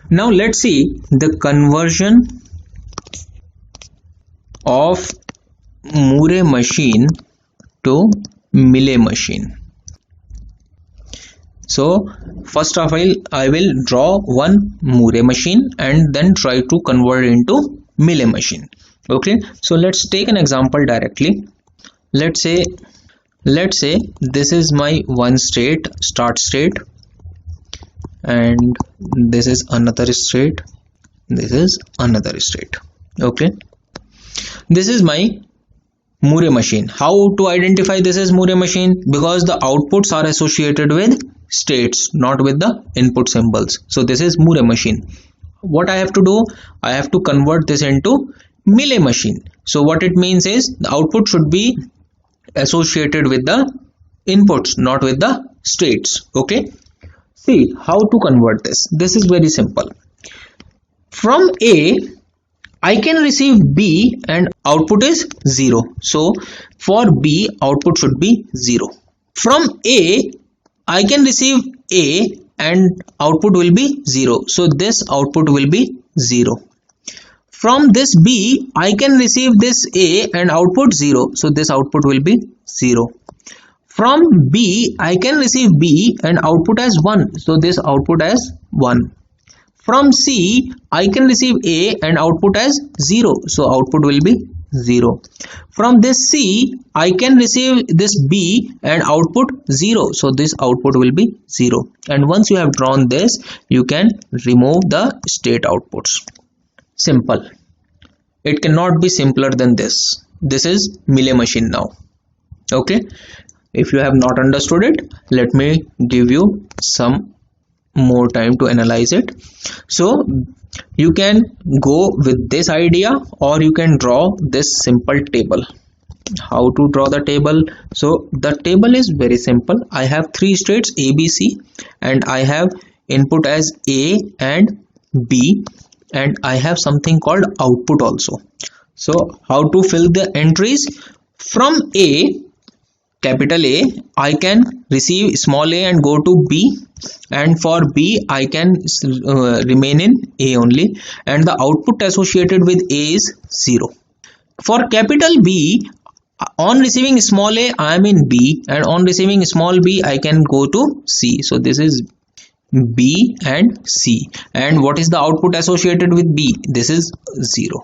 Now let's see the conversion of Moore machine to Millet machine. So first of all, I will draw one Moore machine and then try to convert into Millet machine. Okay, so let's take an example directly. Let's say this is my one state, start state, and this is another state, this is another state. Okay, this is my Moore machine. How to identify this is Moore machine? Because the outputs are associated with states, not with the input symbols. So this is Moore machine. What I have to do, I have to convert this into Millet machine. So what it means is the output should be associated with the inputs, not with the states. Okay, see how to convert this. This is very simple. From A I can receive B and output is 0. So for B output should be 0. From A I can receive A and output will be 0. So this output will be 0. From this B I can receive this A and output 0. So this output will be 0. From B I can receive B and output as 1. So this output as 1. From C I can receive A and output as 0. So output will be 0. From this C I can receive this B and output 0. So this output will be 0. And once you have drawn this, you can remove the state outputs. Simple. It cannot be simpler than this. This is Millet machine now. Okay. If you have not understood it, let me give you some more time to analyze it. So you can go with this idea or you can draw this simple table. How to draw the table? So the table is very simple. I have three states A, B, C, and I have input as A and B, and I have something called output also. So how to fill the entries? From A, capital A, I can receive small a and go to B, and for B I can remain in A only, and the output associated with A is 0. For capital B, on receiving small a I am in B, and on receiving small b I can go to C. So this is B and C, and what is the output associated with B? This is 0.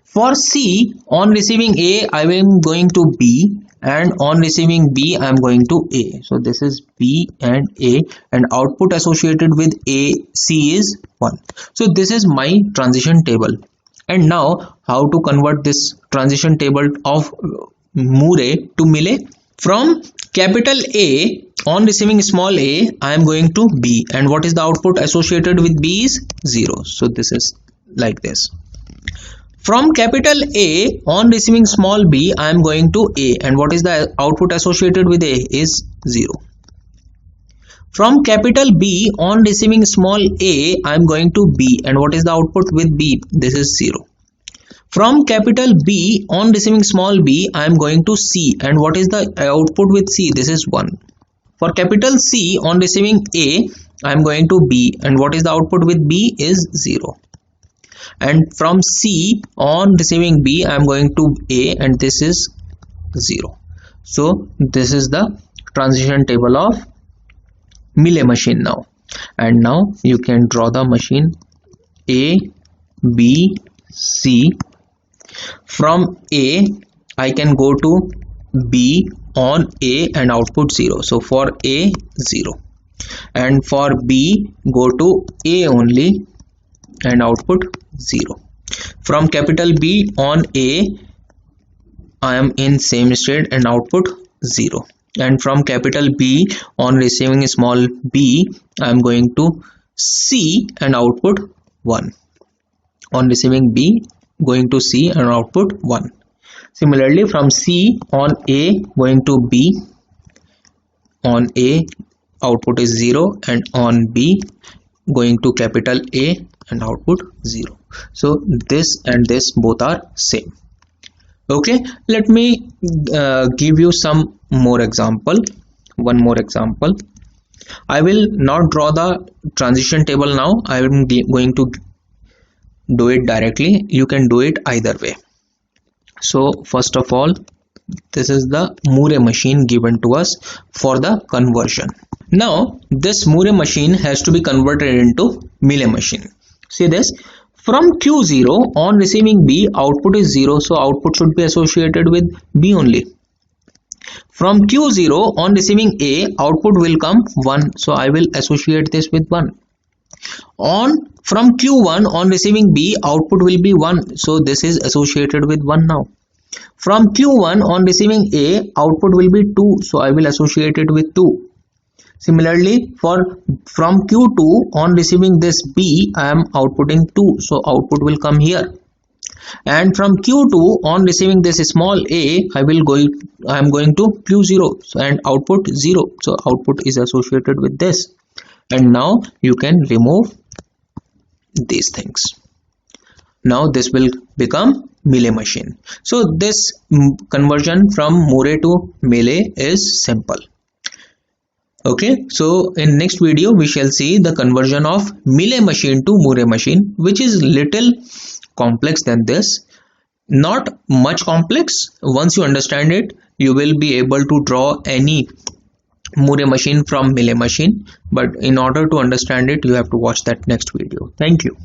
For C, on receiving A I am going to B, and on receiving B I am going to A. So this is B and A, and output associated with A, C is 1. So this is my transition table. And now how to convert this transition table of Moore to Millet? From capital A, on receiving small a I am going to B, and what is the output associated with B is 0. So this is like this. From capital A, on receiving small b I am going to A, and what is the output associated with A is 0. From capital B, on receiving small a I am going to B, and what is the output with B? This is 0. From capital B, on receiving small b I am going to C, and what is the output with C? This is 1. For capital C, on receiving A I am going to B, and what is the output with B is 0. And from C, on receiving B I am going to A, and this is 0. So this is the transition table of Millet machine now. And now you can draw the machine A, B, C. From A I can go to B, on A and output 0. So for A 0, and for B go to A only and output 0. From capital B, on A I am in same state and output 0. And from capital B, on receiving small b I am going to C and output 1. On receiving B, going to C and output 1. Similarly, from C, on A going to B, on A output is 0, and on B going to capital A and output 0. So this and this both are same. Okay, let me give you some more example. One more example. I will not draw the transition table now. I am going to do it directly. You can do it either way. So first of all, this is the Moore machine given to us for the conversion. Now this Moore machine has to be converted into Mealy machine. See this, from Q0 on receiving B, output is 0, so output should be associated with B only. From Q0 on receiving A, output will come 1, so I will associate this with 1. From Q1 on receiving B, output will be 1, so this is associated with 1 now. From Q1 on receiving A, output will be 2, so I will associate it with 2. Similarly, from Q2 on receiving this B, I am outputting 2, so output will come here. And from Q2 on receiving this small a, I am going to Q0 and output 0, so output is associated with this. And now you can remove these things. Now this will become Mealy machine. So this conversion from Moore to Mealy is simple. Okay, so in next video we shall see the conversion of Mealy machine to Moore machine, which is little complex than this. Not much complex. Once you understand it, you will be able to draw any Moore machine from Mealy machine, but in order to understand it, you have to watch that next video. Thank you.